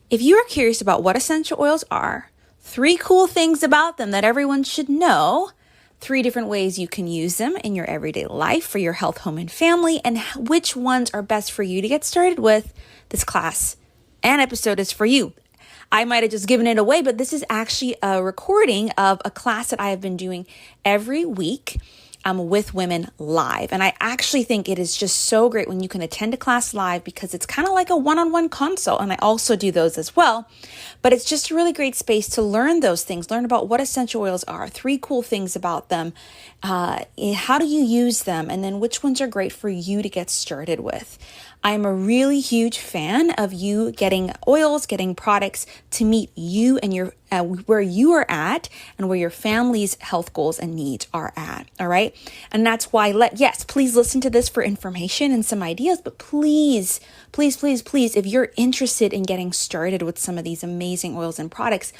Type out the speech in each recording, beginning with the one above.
If you are curious about what essential oils are, 3 cool things about them that everyone should know, 3 different ways you can use them in your everyday life for your health, home, and family, and which ones are best for you to get started with, this class and episode is for you. I might have just given it away, but this is actually a recording of a class that I have been doing every week with women live. And I actually think it is just so great when you can attend a class live because it's kind of like a one-on-one consult. And I also do those as well. But it's just a really great space to learn those things, learn about what essential oils are, 3 cool things about them, how do you use them, and then which ones are great for you to get started with. I'm a really huge fan of you getting oils, getting products to meet you and your where you are at and where your family's health goals and needs are at. All right. And that's why please listen to this for information and some ideas, but please, if you're interested in getting started with some of these amazing oils and products,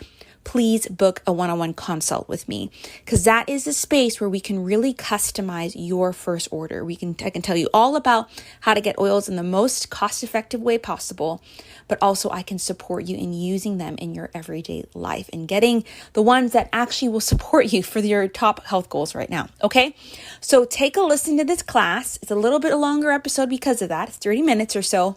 please book a one-on-one consult with me, because that is a space where we can really customize your first order. I can tell you all about how to get oils in the most cost-effective way possible, but also I can support you in using them in your everyday life and getting the ones that actually will support you for your top health goals right now. Okay, so take a listen to this class. It's a little bit a longer episode because of that. It's 30 minutes or so.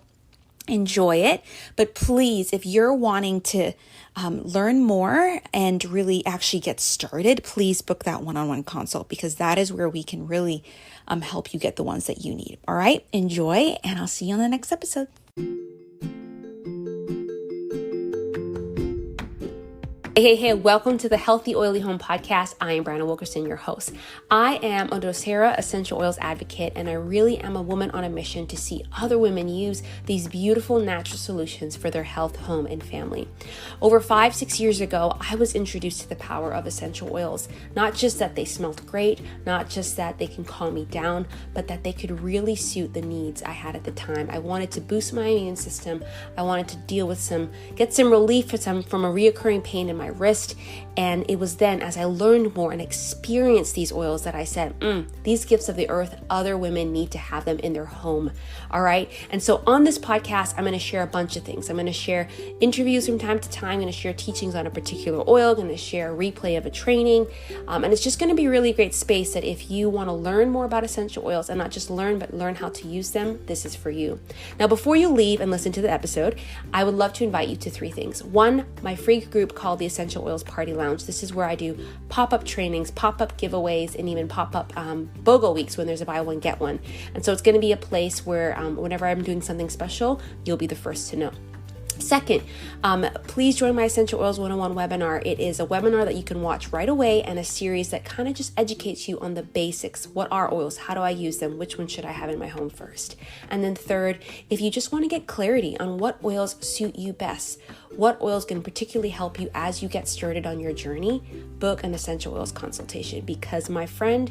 Enjoy it. But please, if you're wanting to learn more and really actually get started, please book that one-on-one consult, because that is where we can really help you get the ones that you need. All right, enjoy, and I'll see you on the next episode. Hey, welcome to the Healthy Oily Home Podcast. I am Brianna Wilkerson, your host. I am a Doterra essential oils advocate, and I really am a woman on a mission to see other women use these beautiful natural solutions for their health, home, and family. Over 5-6 years ago, I was introduced to the power of essential oils. Not just that they smelled great, not just that they can calm me down, but that they could really suit the needs I had at the time. I wanted to boost my immune system. I wanted to get some relief from a reoccurring pain in my wrist. And it was then, as I learned more and experienced these oils, that I said, these gifts of the earth, other women need to have them in their home. All right. And so on this podcast, I'm going to share a bunch of things. I'm going to share interviews from time to time. I'm going to share teachings on a particular oil. I'm going to share a replay of a training. And it's just going to be a really great space that if you want to learn more about essential oils, and not just learn, but learn how to use them, this is for you. Now, before you leave and listen to the episode, I would love to invite you to 3 things. 1, my free group called the Essential Oils Party Lounge. This is where I do pop-up trainings, pop-up giveaways, and even pop-up BOGO weeks when there's a buy one, get one. And so it's going to be a place where whenever I'm doing something special, you'll be the first to know. Second, please join my Essential Oils 101 webinar. It is a webinar that you can watch right away, and a series that kind of just educates you on the basics. What are oils? How do I use them? Which one should I have in my home first? And then third, if you just want to get clarity on what oils suit you best, what oils can particularly help you as you get started on your journey, book an Essential Oils consultation, because my friend,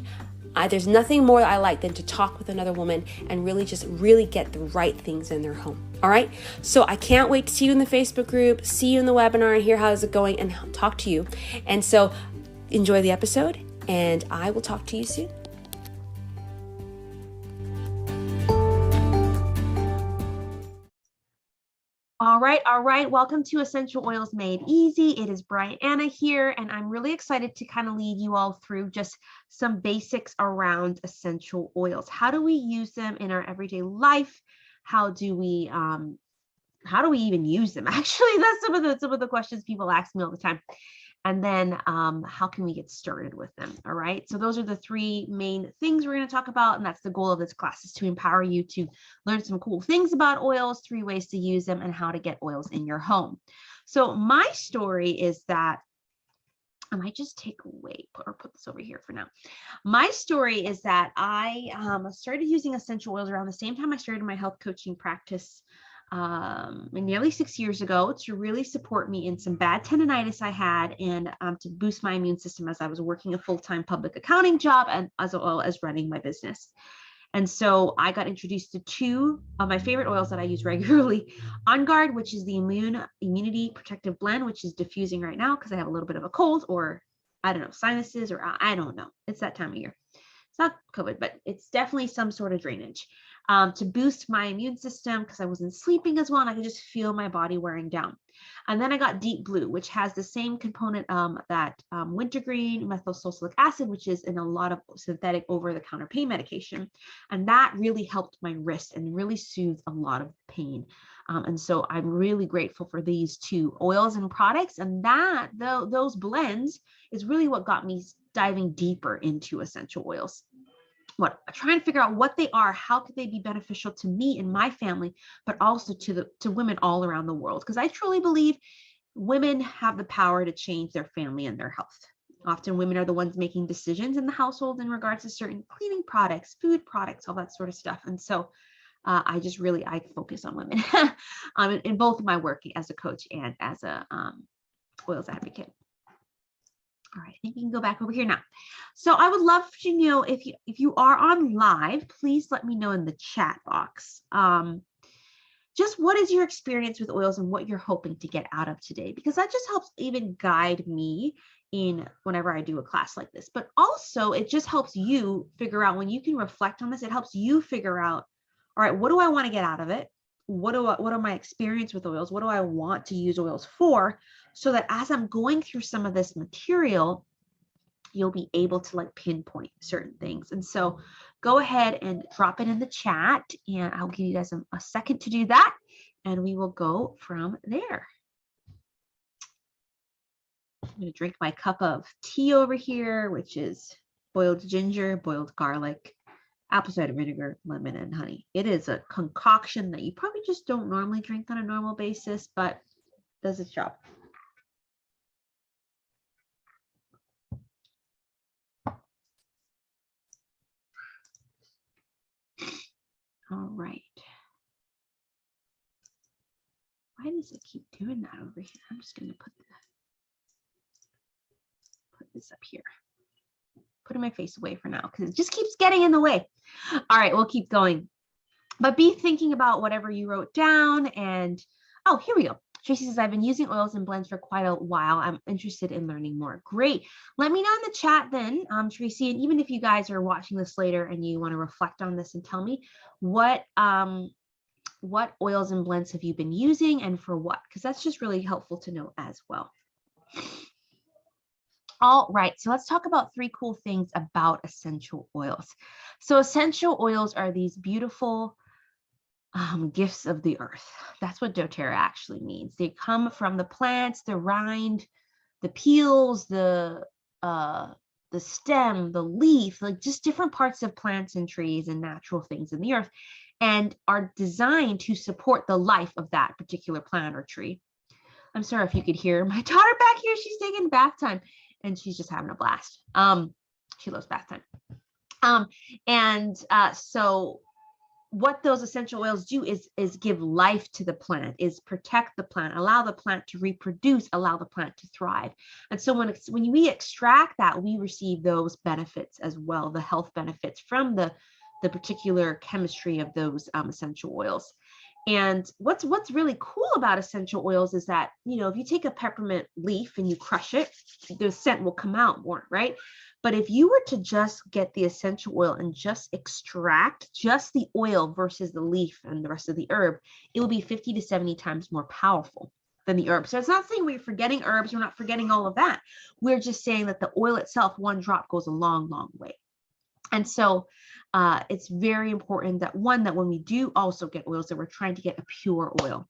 there's nothing more I like than to talk with another woman and really get the right things in their home. All right. So I can't wait to see you in the Facebook group, see you in the webinar, and hear how is it going and talk to you. And so enjoy the episode, and I will talk to you soon. All right. Welcome to Essential Oils Made Easy. It is Brianna here, and I'm really excited to kind of lead you all through just some basics around essential oils. How do we use them in our everyday life? How do we even use them? Actually, that's some of the questions people ask me all the time. And then how can we get started with them? All right. So those are the 3 main things we're going to talk about. And that's the goal of this class, is to empower you to learn some cool things about oils, 3 ways to use them, and how to get oils in your home. So my story is that, I might just take away or put this over here for now. My story is that I started using essential oils around the same time I started my health coaching practice nearly 6 years ago, to really support me in some bad tendonitis I had, and to boost my immune system as I was working a full-time public accounting job, and as well as running my business. And so I got introduced to 2 of my favorite oils that I use regularly. On Guard, which is the immunity protective blend, which is diffusing right now because I have a little bit of a cold, or I don't know, sinuses, or I don't know. It's that time of year. It's not COVID, but it's definitely some sort of drainage. to boost my immune system because I wasn't sleeping as well, and I could just feel my body wearing down. And then I got Deep Blue, which has the same component that wintergreen, methylsalicylic acid, which is in a lot of synthetic over-the-counter pain medication. And that really helped my wrist and really soothed a lot of pain. And so I'm really grateful for these two oils and products. And those blends is really what got me diving deeper into essential oils. Try and figure out what they are, how could they be beneficial to me and my family, but also to women all around the world. Because I truly believe women have the power to change their family and their health. Often women are the ones making decisions in the household in regards to certain cleaning products, food products, all that sort of stuff. And so I focus on women in both my work as a coach and as a oils advocate. All right, I think we can go back over here now. So I would love to know if you are on live, please let me know in the chat box. Just what is your experience with oils and what you're hoping to get out of today? Because that just helps even guide me in whenever I do a class like this. But also it just helps you figure out, when you can reflect on this, it helps you figure out, all right, what do I want to get out of it? What are my experience with oils? What do I want to use oils for? So that as I'm going through some of this material, you'll be able to like pinpoint certain things. And so go ahead and drop it in the chat, and I'll give you guys a second to do that, and we will go from there. I'm going to drink my cup of tea over here, which is boiled ginger, boiled garlic, apple cider vinegar, lemon, and honey. It is a concoction that you probably just don't normally drink on a normal basis, but does its job. All right. Why does it keep doing that over here? I'm just going to put this up here. Putting my face away for now because it just keeps getting in the way. All right, we'll keep going. But be thinking about whatever you wrote down. And oh, here we go. Tracy says, I've been using oils and blends for quite a while. I'm interested in learning more. Great. Let me know in the chat then, Tracy. And even if you guys are watching this later and you want to reflect on this and tell me what oils and blends have you been using and for what? Because that's just really helpful to know as well. All right, so let's talk about 3 cool things about essential oils. So essential oils are these beautiful gifts of the earth. That's what doTERRA actually means. They come from the plants, the rind, the peels, the stem, the leaf, like just different parts of plants and trees and natural things in the earth, and are designed to support the life of that particular plant or tree. I'm sorry if you could hear my daughter back here. She's taking bath time and she's just having a blast. She loves bath time. So what those essential oils do is give life to the plant, is protect the plant, allow the plant to reproduce, allow the plant to thrive. And so when we extract that, we receive those benefits as well, the health benefits from the particular chemistry of those essential oils. And what's really cool about essential oils is that, if you take a peppermint leaf and you crush it, the scent will come out more, right? But if you were to just get the essential oil and just extract just the oil versus the leaf and the rest of the herb, it will be 50 to 70 times more powerful than the herb. So it's not saying we're forgetting herbs, we're not forgetting all of that. We're just saying that the oil itself, one drop goes a long, long way. And so it's very important that when we do also get oils, that we're trying to get a pure oil.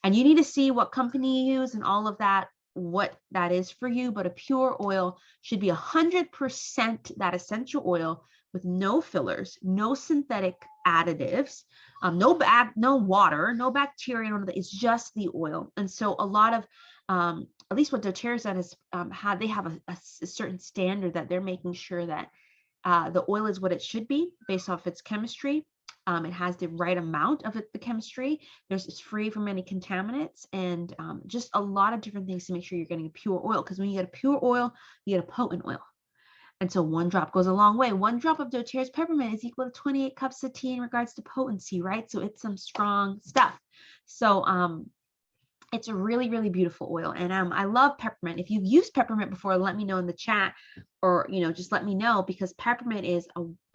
And you need to see what company you use and all of that, what that is for you. But a pure oil should be 100% that essential oil with no fillers, no synthetic additives, no water, no bacteria, none of that. It's just the oil. And so a lot of at least what doTERRA's done is they have a certain standard that they're making sure that the oil is what it should be based off its chemistry. It has the right amount of the chemistry. It's free from any contaminants, and just a lot of different things to make sure you're getting a pure oil. Because when you get a pure oil, you get a potent oil. And so one drop goes a long way. One drop of doTERRA's peppermint is equal to 28 cups of tea in regards to potency, right? So it's some strong stuff. So it's a really, really beautiful oil. And I love peppermint. If you've used peppermint before, let me know in the chat, or, just let me know, because peppermint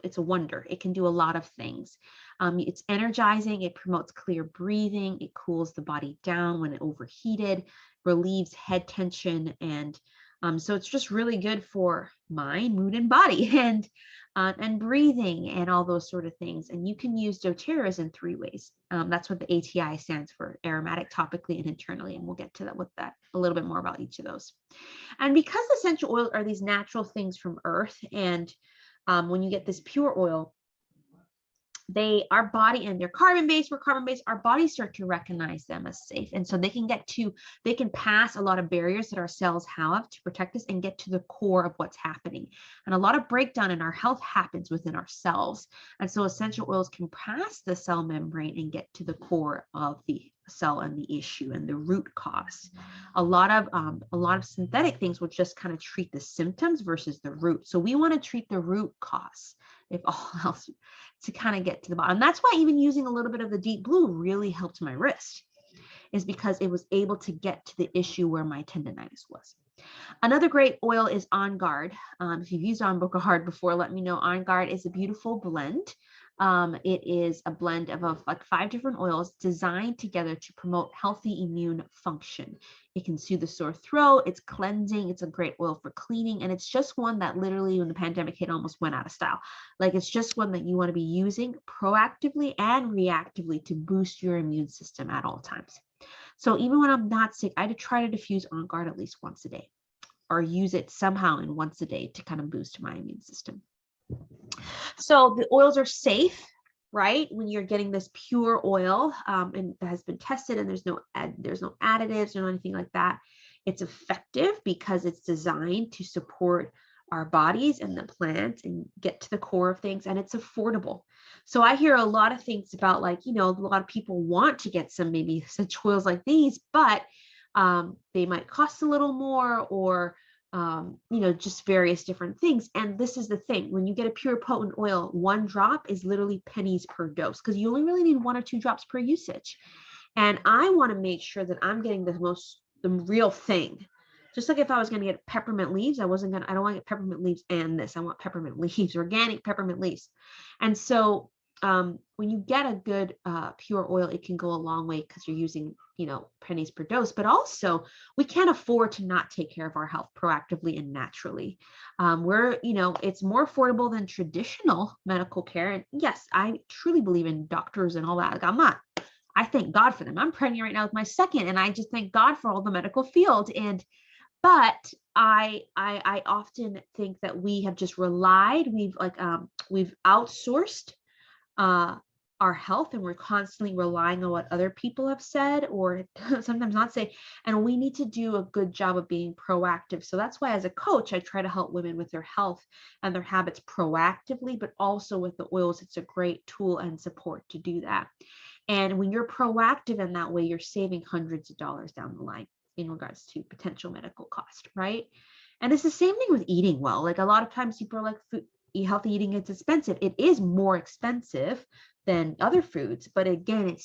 it's a wonder. It can do a lot of things. It's energizing. It promotes clear breathing. It cools the body down when it overheated, relieves head tension, and so it's just really good for mind, mood, and body, and breathing and all those sort of things. And you can use doTERRAs in 3 ways. That's what the ATI stands for: aromatic, topically, and internally. And we'll get to that with that a little bit more about each of those. And because essential oils are these natural things from earth, and when you get this pure oil, our body, and they're carbon-based, we're carbon-based, our bodies start to recognize them as safe. And so they can pass a lot of barriers that our cells have to protect us and get to the core of what's happening. And a lot of breakdown in our health happens within our cells. And so essential oils can pass the cell membrane and get to the core of the cell and the issue and the root cause. A lot of synthetic things will just kind of treat the symptoms versus the root. So we want to treat the root cause, if all else, to kind of get to the bottom. That's why even using a little bit of the deep blue really helped my wrist, is because it was able to get to the issue where my tendonitis was. Another great oil is On Guard. If you've used On Guard before, let me know. On Guard is a beautiful blend. It is a blend of like 5 different oils designed together to promote healthy immune function. It can soothe the sore throat. It's cleansing. It's a great oil for cleaning. And it's just one that literally, when the pandemic hit, almost went out of style. Like, it's just one that you want to be using proactively and reactively to boost your immune system at all times. So even when I'm not sick, I try to diffuse On Guard at least once a day, or use it somehow in once a day to kind of boost my immune system. So the oils are safe, right? When you're getting this pure oil, and it has been tested, and there's no additives or anything like that. It's effective because it's designed to support our bodies and the plants and get to the core of things, and it's affordable. So I hear a lot of things about, like, a lot of people want to get some maybe such oils like these, but they might cost a little more, or just various different things. And this is the thing: when you get a pure potent oil, 1 drop is literally pennies per dose, because you only really need 1 or 2 drops per usage. And I want to make sure that I'm getting the real thing. Just like if I was going to get peppermint leaves, I don't want to get peppermint leaves and this. I want peppermint leaves, organic peppermint leaves. And so when you get a good pure oil, it can go a long way, because you're using, pennies per dose. But also, we can't afford to not take care of our health proactively and naturally. It's more affordable than traditional medical care. And yes, I truly believe in doctors and all that. Like, I thank God for them. I'm pregnant right now with my second, and I just thank God for all the medical field. But I often think that we have just relied, we've outsourced our health, and we're constantly relying on what other people have said, or sometimes not say, and we need to do a good job of being proactive. So that's why, as a coach, I try to help women with their health and their habits proactively, but also with the oils. It's a great tool and support to do that. And when you're proactive in that way, you're saving hundreds of dollars down the line in regards to potential medical cost, right? And it's the same thing with eating well. Like, a lot of times people are like, healthy eating is expensive. It is more expensive than other foods, but again,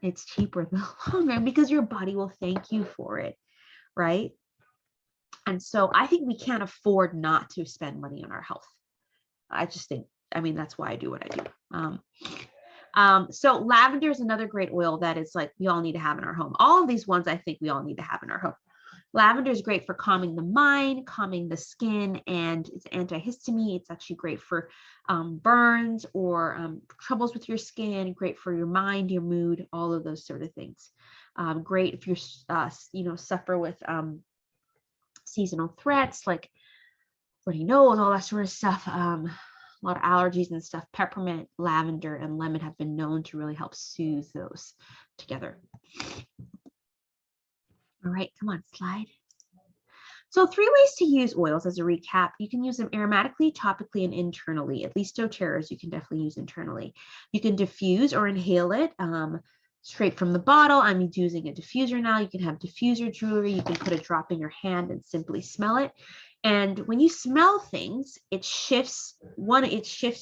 it's cheaper in the long run, because your body will thank you for it, right? And so I think we can't afford not to spend money on our health. I just think, that's why I do what I do. So lavender is another great oil that is like, we all need to have in our home. All of these ones I think we all need to have in our home. Lavender is great for calming the mind, calming the skin, and it's antihistamine. It's actually great for burns or troubles with your skin, great for your mind, your mood, all of those sort of things. Great if you're, suffer with seasonal threats like runny nose, all that sort of stuff. A lot of allergies and stuff. Peppermint, lavender, and lemon have been known to really help soothe those together. All right, come on, slide. So 3 ways to use oils as a recap. You can use them aromatically, topically, and internally. At least doTERRAs you can definitely use internally. You can diffuse or inhale it straight from the bottle. I'm using a diffuser now. You can have diffuser jewelry. You can put a drop in your hand and simply smell it. And when you smell things, it shifts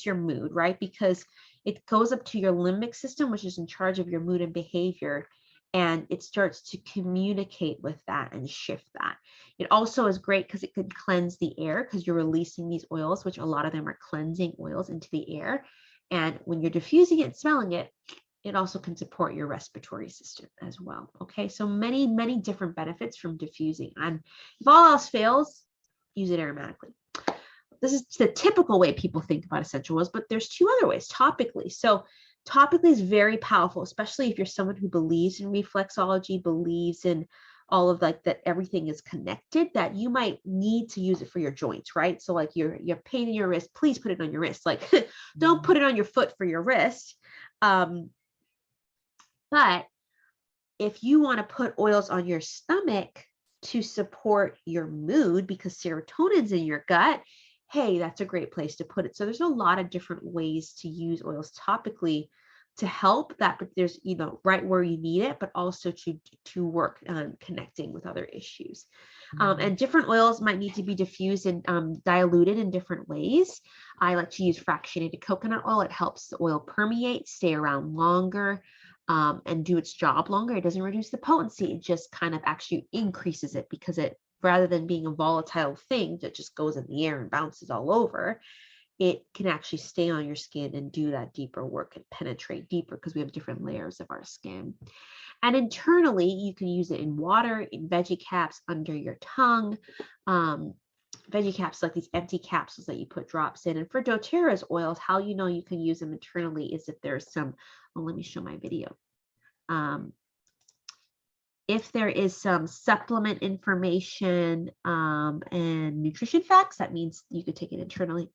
your mood, right? Because it goes up to your limbic system, which is in charge of your mood and behavior. And it starts to communicate with that and shift that. It also is great because it can cleanse the air, because you're releasing these oils, which a lot of them are cleansing oils, into the air. And when you're diffusing it and smelling it, it also can support your respiratory system as well. Okay, so many, many different benefits from diffusing. And if all else fails, use it aromatically. This is the typical way people think about essential oils, but there's two other ways, topically. So topically is very powerful, especially if you're someone who believes in reflexology, believes in all of like that everything is connected, that you might need to use it for your joints, right? So like your pain in your wrist, please put it on your wrist. Like don't put it on your foot for your wrist. But if you want to put oils on your stomach to support your mood because serotonin's in your gut, hey, that's a great place to put it. So there's a lot of different ways to use oils topically to help that, but there's, right where you need it, but also to work on connecting with other issues. And different oils might need to be diffused and diluted in different ways. I like to use fractionated coconut oil. It helps the oil permeate, stay around longer, and do its job longer. It doesn't reduce the potency. It just kind of actually increases it because it, rather than being a volatile thing that just goes in the air and bounces all over, it can actually stay on your skin and do that deeper work and penetrate deeper because we have different layers of our skin. And internally, you can use it in water, in veggie caps, under your tongue. Veggie caps, like these empty capsules that you put drops in. And for doTERRA's oils, how you know you can use them internally is if there's some, well, let me show my video. If there is some supplement information and nutrition facts, that means you could take it internally.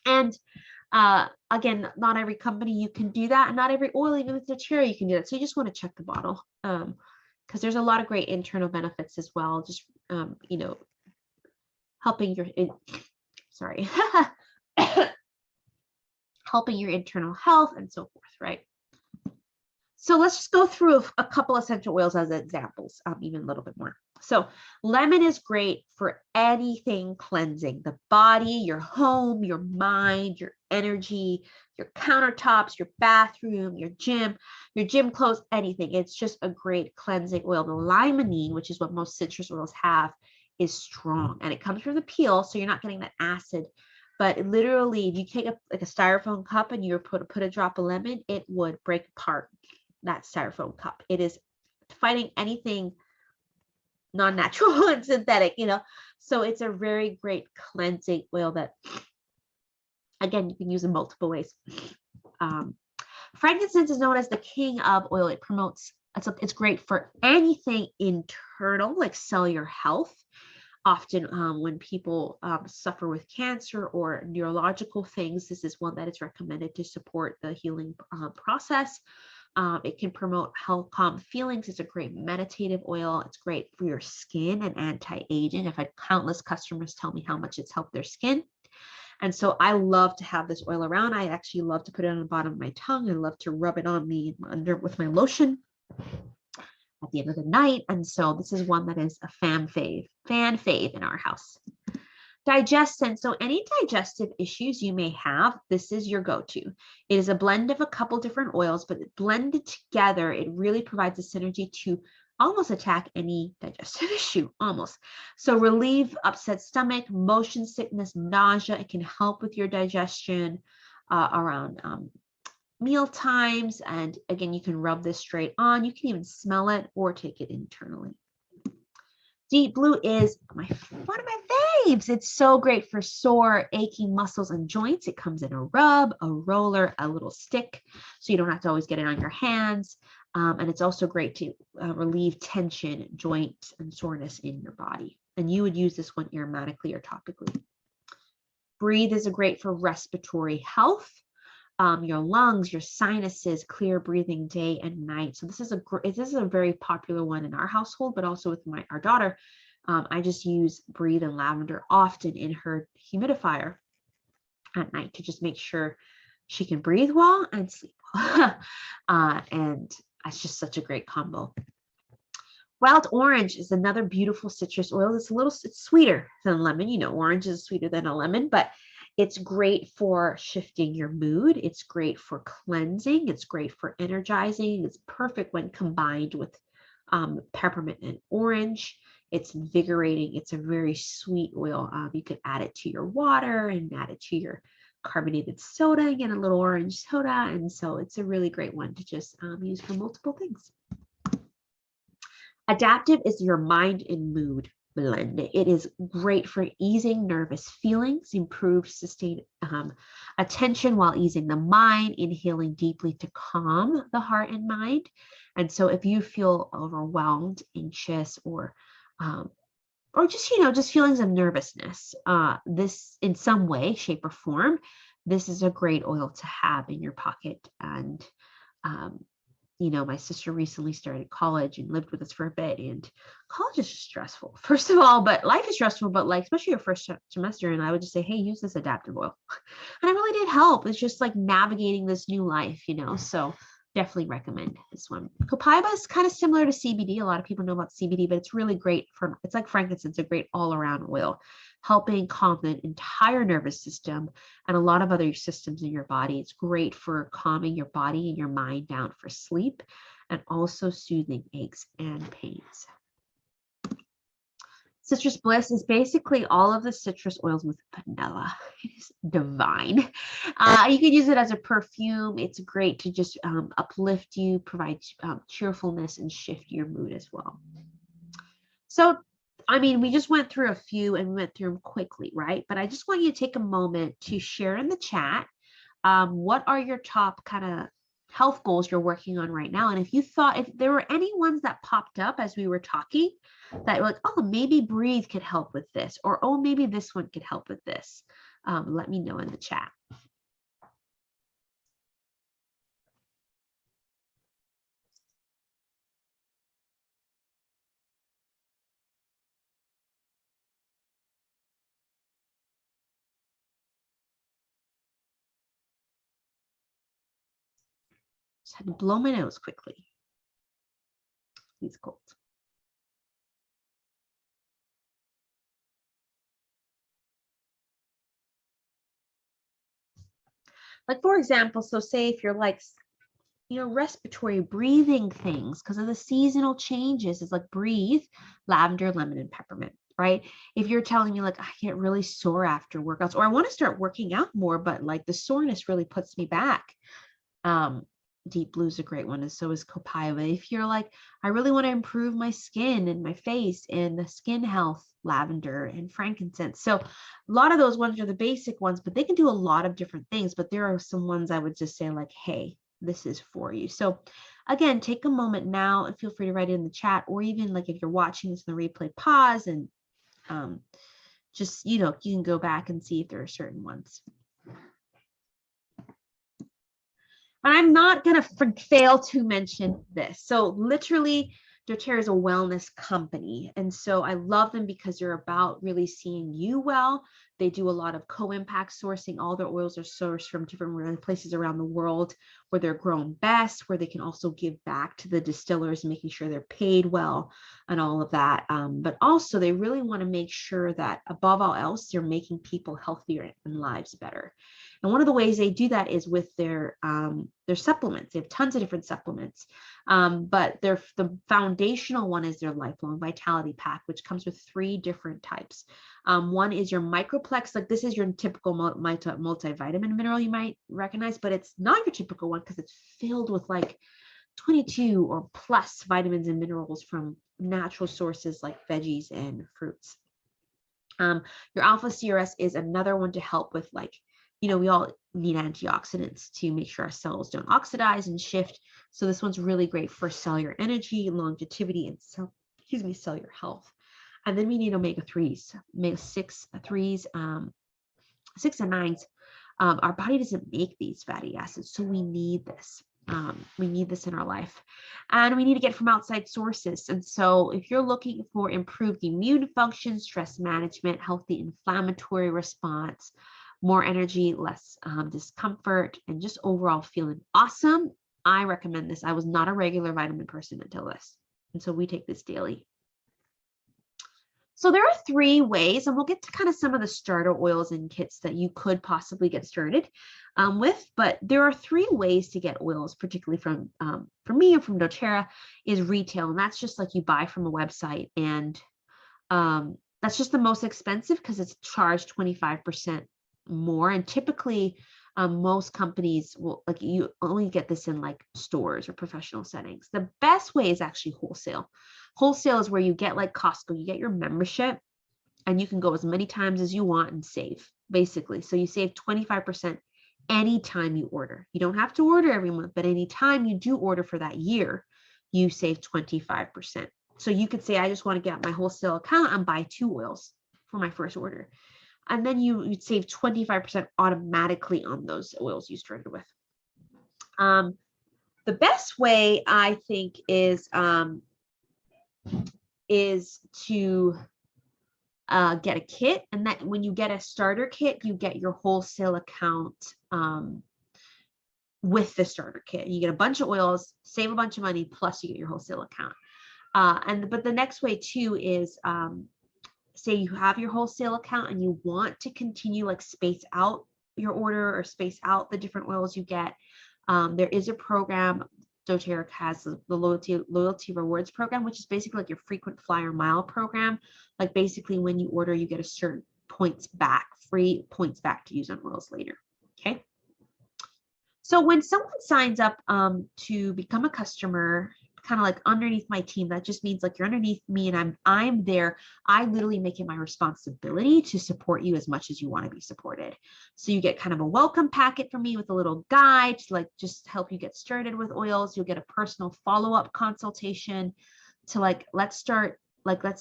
And again, not every company you can do that, and not every oil, even with doTERRA, you can do that. So you just want to check the bottle because there's a lot of great internal benefits as well. Just helping your helping your internal health and so forth, right? So let's just go through a couple essential oils as examples, even a little bit more. So lemon is great for anything cleansing the body, your home, your mind, your energy, your countertops, your bathroom, your gym clothes, anything. It's just a great cleansing oil. The limonene, which is what most citrus oils have, is strong, and it comes from the peel, so you're not getting that acid. But literally, if you take a styrofoam cup and you put a drop of lemon, it would break apart that styrofoam cup. It is fighting anything non-natural and synthetic, so it's a very great cleansing oil that, again, you can use in multiple ways. Frankincense is known as the king of oil. It promotes, it's great for anything internal, like cellular health. Often when people suffer with cancer or neurological things, this is one that is recommended to support the healing process. It can promote calm feelings. It's a great meditative oil. It's great for your skin and anti-aging. I've had countless customers tell me how much it's helped their skin. And so I love to have this oil around. I actually love to put it on the bottom of my tongue. I love to rub it on me under with my lotion at the end of the night. And so this is one that is a fan fave in our house. Digestant. So any digestive issues you may have, this is your go-to. It is a blend of a couple different oils, but blended together, it really provides a synergy to almost attack any digestive issue, almost. So relieve upset stomach, motion sickness, nausea. It can help with your digestion around meal times. And again, you can rub this straight on. You can even smell it or take it internally. Deep Blue is one of my faves. It's so great for sore, aching muscles and joints. It comes in a rub, a roller, a little stick, so you don't have to always get it on your hands. And it's also great to relieve tension, joint, and soreness in your body. And you would use this one aromatically or topically. Breathe is great for respiratory health. Your lungs, your sinuses, clear breathing day and night. So this is a very popular one in our household, but also with our daughter. I just use Breathe and lavender often in her humidifier at night to just make sure she can breathe well and sleep well. And it's just such a great combo. Wild orange is another beautiful citrus oil. It's sweeter than lemon. Orange is sweeter than a lemon, but it's great for shifting your mood. It's great for cleansing. It's great for energizing. It's perfect when combined with peppermint and orange. It's invigorating. It's a very sweet oil. You could add it to your water and add it to your carbonated soda, again, a little orange soda. And so it's a really great one to just use for multiple things. Adaptive is your mind and mood blend. It is great for easing nervous feelings, improved sustained attention while easing the mind, inhaling deeply to calm the heart and mind. And so if you feel overwhelmed, anxious, or just, just feelings of nervousness, this in some way, shape, or form, this is a great oil to have in your pocket. And my sister recently started college and lived with us for a bit, and college is stressful, first of all, but life is stressful, but like, especially your first semester. And I would just say, hey, use this adaptive oil. And it really did help. It's just like navigating this new life, so definitely recommend this one. Copaiba is kind of similar to CBD. A lot of people know about CBD, but it's really great it's like frankincense, a great all-around oil, helping calm the entire nervous system and a lot of other systems in your body. It's great for calming your body and your mind down for sleep, and also soothing aches and pains. Citrus Bliss is basically all of the citrus oils with vanilla. It is divine. You can use it as a perfume. It's great to just uplift you, provide cheerfulness, and shift your mood as well. So, we just went through a few and we went through them quickly, right? But I just want you to take a moment to share in the chat what are your top kind of health goals you're working on right now. And if there were any ones that popped up as we were talking, that you're like, oh, maybe breathe could help with this, or oh, maybe this one could help with this, let me know in the chat. Just had to blow my nose quickly. These colds. Like, for example, so say if you're like, respiratory breathing things, because of the seasonal changes, is like breathe lavender, lemon, and peppermint, right? If you're telling me like, I get really sore after workouts, or I want to start working out more, but like the soreness really puts me back, Deep Blue is a great one, and so is Copaiba. If you're like, I really want to improve my skin and my face and the skin health, lavender and frankincense. So a lot of those ones are the basic ones, but they can do a lot of different things. But there are some ones I would just say like, hey, this is for you. So again, take a moment now and feel free to write it in the chat, or even like if you're watching this in the replay, pause and just, you can go back and see if there are certain ones. And I'm not going to fail to mention this. So literally, Doterra is a wellness company. And so I love them because they're about really seeing you well. They do a lot of co-impact sourcing. All their oils are sourced from different places around the world where they're grown best, where they can also give back to the distillers, making sure they're paid well and all of that. But also they really want to make sure that above all else, they're making people healthier and lives better. And one of the ways they do that is with their supplements. They have tons of different supplements, but the foundational one is their Lifelong Vitality Pack, which comes with 3 different types. One is your Microplex. Like, this is your typical multivitamin mineral you might recognize, but it's not your typical one because it's filled with like 22 or plus vitamins and minerals from natural sources like veggies and fruits. Your Alpha CRS is another one to help with, like, we all need antioxidants to make sure our cells don't oxidize and shift. So this one's really great for cellular energy, longevity, and cellular health. And then we need omega-3s, omega-6 3s, 6 and 9s. Our body doesn't make these fatty acids, so we need this. We need this in our life, and we need to get from outside sources. And so if you're looking for improved immune function, stress management, healthy inflammatory response, more energy, less discomfort, and just overall feeling awesome, I recommend this. I was not a regular vitamin person until this, and so we take this daily. So there are 3 ways, and we'll get to kind of some of the starter oils and kits that you could possibly get started with, but there are 3 ways to get oils, particularly from me or from Doterra, is retail. And that's just like you buy from a website, and that's just the most expensive because it's charged 25% more. And typically, most companies will, like, you only get this in like stores or professional settings. The best way is actually wholesale. Wholesale is where you get like Costco, you get your membership and you can go as many times as you want and save, basically. So you save 25% anytime you order. You don't have to order every month, but anytime you do order for that year, you save 25%. So you could say, I just want to get my wholesale account and buy 2 oils for my first order. And then you'd save 25% automatically on those oils you started with. The best way, I think, is to get a kit. And that when you get a starter kit, you get your wholesale account with the starter kit. You get a bunch of oils, save a bunch of money, plus you get your wholesale account. But the next way too is, say you have your wholesale account and you want to continue, like, space out your order or space out the different oils you get. There is a program. Doterra has the loyalty rewards program, which is basically like your frequent flyer mile program. Like, basically when you order, you get a certain points back, free points back to use on oils later. Okay. So when someone signs up to become a customer, kind of like underneath my team, that just means like you're underneath me and I'm there. I literally make it my responsibility to support you as much as you want to be supported. So you get kind of a welcome packet from me with a little guide to like just help you get started with oils. You'll get a personal follow-up consultation to like, let's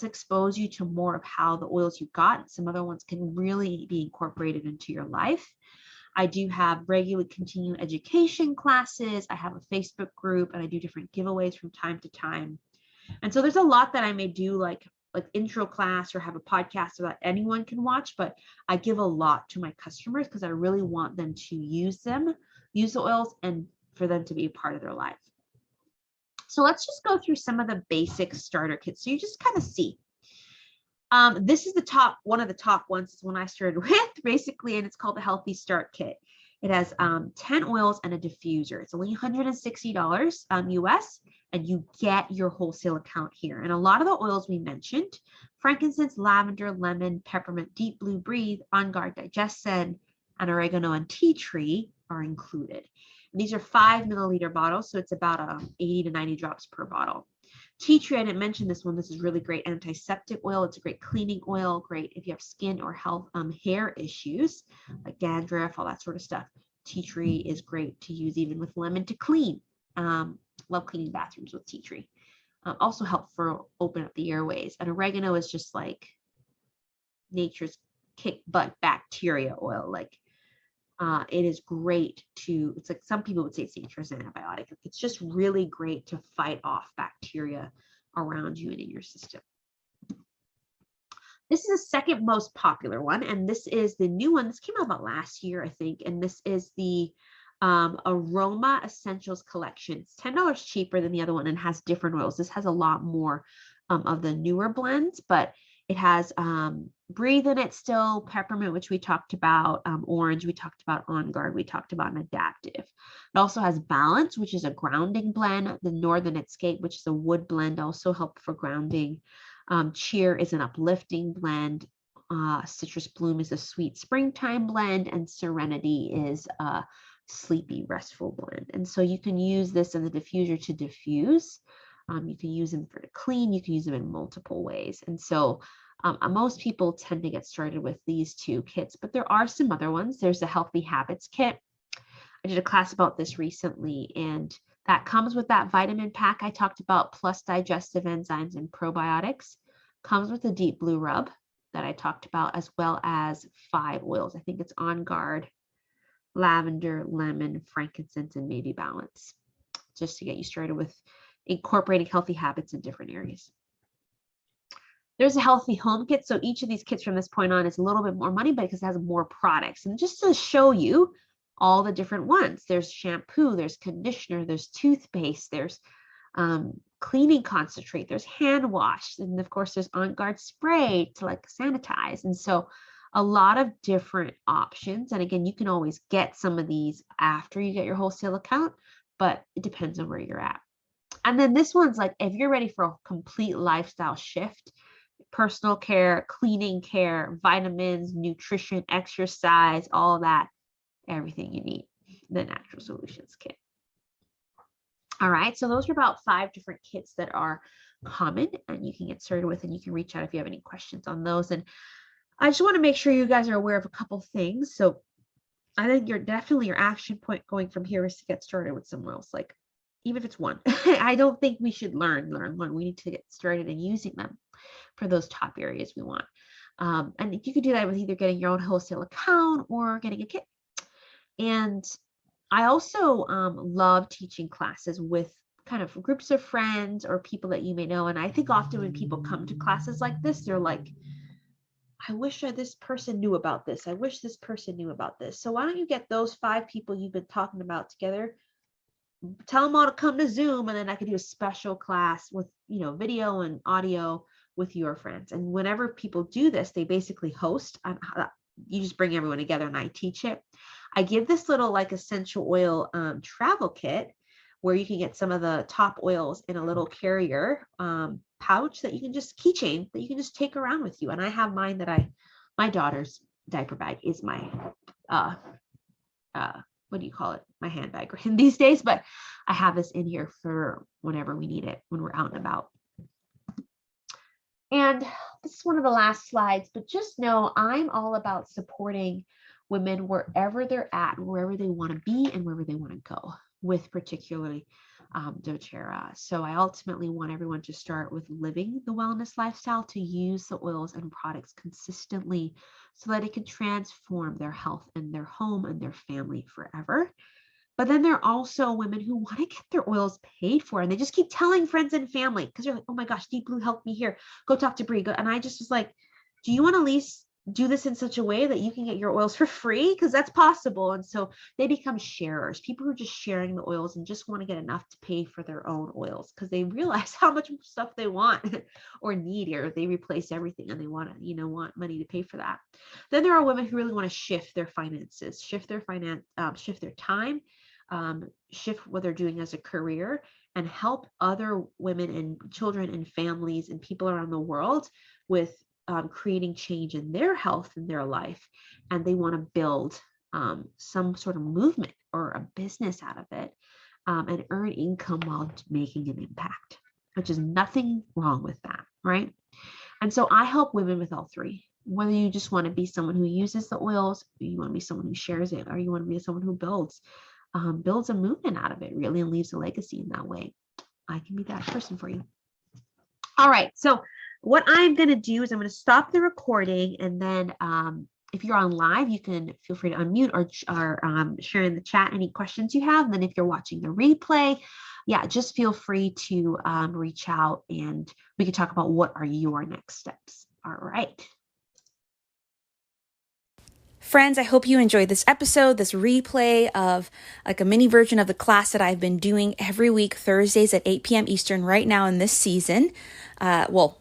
expose you to more of how the oils you got, some other ones can really be incorporated into your life. I do have regular continuing education classes. I have a Facebook group and I do different giveaways from time to time. And so there's a lot that I may do, like intro class or have a podcast so that anyone can watch, but I give a lot to my customers because I really want them to use the oils and for them to be a part of their life. So let's just go through some of the basic starter kits. So you just kind of see. This is one of the top ones. It's one I started with, basically, and it's called the Healthy Start Kit. It has 10 oils and a diffuser. It's only $160 US, and you get your wholesale account here. And a lot of the oils we mentioned, frankincense, lavender, lemon, peppermint, deep blue, breathe, on guard, digestion, and oregano and tea tree are included. And these are 5 milliliter bottles, so it's about 80 to 90 drops per bottle. Tea tree, I didn't mention this one. This is really great antiseptic oil. It's a great cleaning oil, great if you have skin or health hair issues like dandruff, all that sort of stuff. Tea tree is great to use even with lemon to clean. Love cleaning bathrooms with tea tree. Also help for open up the airways. And oregano is just like nature's kick butt bacteria oil. Like it is great it's like some people would say it's nature's antibiotic. It's just really great to fight off bacteria around you and in your system. This is the second most popular one, and this is the new one. This came out about last year, I think, and this is the Aroma Essentials Collection. It's $10 cheaper than the other one and has different oils. This has a lot more of the newer blends, but it has breathe in it still, peppermint, which we talked about, orange, we talked about, on guard, we talked about, an adaptive. It also has balance, which is a grounding blend. The northern escape, which is a wood blend, also help for grounding. Cheer is an uplifting blend. Citrus bloom is a sweet springtime blend, and serenity is a sleepy, restful blend. And so you can use this in the diffuser to diffuse. You can use them to clean. You can use them in multiple ways. And so most people tend to get started with these 2 kits, but there are some other ones. There's a Healthy Habits kit. I did a class about this recently, and that comes with that vitamin pack I talked about, plus digestive enzymes and probiotics. Comes with a deep blue rub that I talked about, as well as 5 oils. I think it's On Guard, lavender, lemon, frankincense, and maybe balance, just to get you started with incorporating healthy habits in different areas. There's a healthy home kit. So each of these kits from this point on is a little bit more money, but because it has more products. And just to show you all the different ones, there's shampoo, there's conditioner, there's toothpaste, there's cleaning concentrate, there's hand wash, and of course there's On Guard spray to like sanitize. And so a lot of different options. And again, you can always get some of these after you get your wholesale account, but it depends on where you're at. And then this one's like, if you're ready for a complete lifestyle shift, personal care, cleaning care, vitamins, nutrition, exercise, all that, everything you need, the Natural Solutions Kit. All right, so those are about 5 different kits that are common and you can get started with, and you can reach out if you have any questions on those. And I just want to make sure you guys are aware of a couple things. So I think your action point going from here is to get started with some oils, like even if it's one. I don't think we should learn one. We need to get started in using them for those top areas we want. And if you could do that with either getting your own wholesale account or getting a kit. And I also love teaching classes with kind of groups of friends or people that you may know. And I think often when people come to classes like this, they're like, I wish this person knew about this. I wish this person knew about this. So why don't you get those 5 people you've been talking about together, tell them all to come to Zoom, and then I could do a special class with, video and audio with your friends. And whenever people do this, they basically host. You just bring everyone together and I teach it. I give this little like essential oil travel kit where you can get some of the top oils in a little carrier pouch that you can just keychain that you can just take around with you. And I have mine that my daughter's diaper bag is my what do you call it? My handbag these days, but I have this in here for whenever we need it when we're out and about. And this is one of the last slides, but just know I'm all about supporting women wherever they're at, wherever they want to be and wherever they want to go with particularly Doterra. So I ultimately want everyone to start with living the wellness lifestyle, to use the oils and products consistently so that it can transform their health and their home and their family forever. But then there are also women who want to get their oils paid for, and they just keep telling friends and family because they're like, oh my gosh, Deep Blue helped me here. Go talk to Brie. And I just was like, do you want to at least do this in such a way that you can get your oils for free? Because that's possible. And so they become sharers, people who are just sharing the oils and just want to get enough to pay for their own oils because they realize how much stuff they want or need, or they replace everything and they want to, want money to pay for that. Then there are women who really want to shift their finances, shift their time, shift what they're doing as a career, and help other women and children and families and people around the world with creating change in their health and their life. And they want to build some sort of movement or a business out of it and earn income while making an impact, which is nothing wrong with that, right? And so I help women with all 3. Whether you just want to be someone who uses the oils, or you want to be someone who shares it, or you want to be someone who builds a movement out of it, really, and leaves a legacy in that way, I can be that person for you. All right. So what I'm going to do is I'm going to stop the recording, and then if you're on live, you can feel free to unmute or share in the chat any questions you have. And then if you're watching the replay, just feel free to reach out and we can talk about what are your next steps. All right. Friends, I hope you enjoyed this episode, this replay of like a mini version of the class that I've been doing every week, Thursdays at 8 p.m. Eastern right now in this season.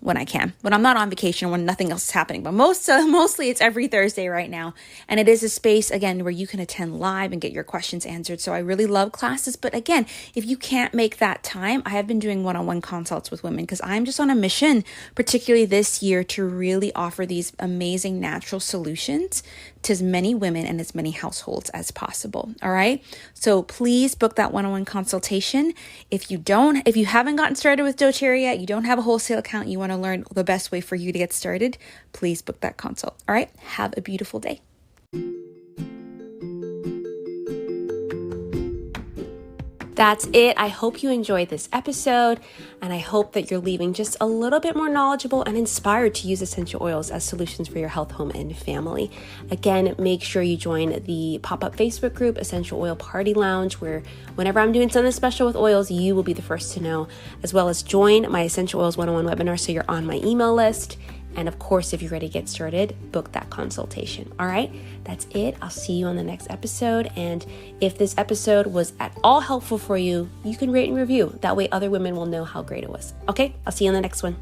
When I can, when I'm not on vacation, when nothing else is happening, but mostly it's every Thursday right now. And it is a space, again, where you can attend live and get your questions answered. So I really love classes. But again, if you can't make that time, I have been doing one-on-one consults with women because I'm just on a mission, particularly this year, to really offer these amazing natural solutions to as many women and as many households as possible. All right. So please book that one-on-one consultation. If you haven't gotten started with Doterra yet, you don't have a wholesale account, you want to learn the best way for you to get started, please book that consult. All right. Have a beautiful day. That's it. I hope you enjoyed this episode, and I hope that you're leaving just a little bit more knowledgeable and inspired to use essential oils as solutions for your health, home, and family. Again, make sure you join the pop-up Facebook group, Essential Oil Party Lounge, where whenever I'm doing something special with oils, you will be the first to know, as well as join my Essential Oils 101 webinar so you're on my email list. And of course, if you're ready to get started, book that consultation. All right, that's it. I'll see you on the next episode. And if this episode was at all helpful for you, you can rate and review. That way other women will know how great it was. Okay, I'll see you on the next one.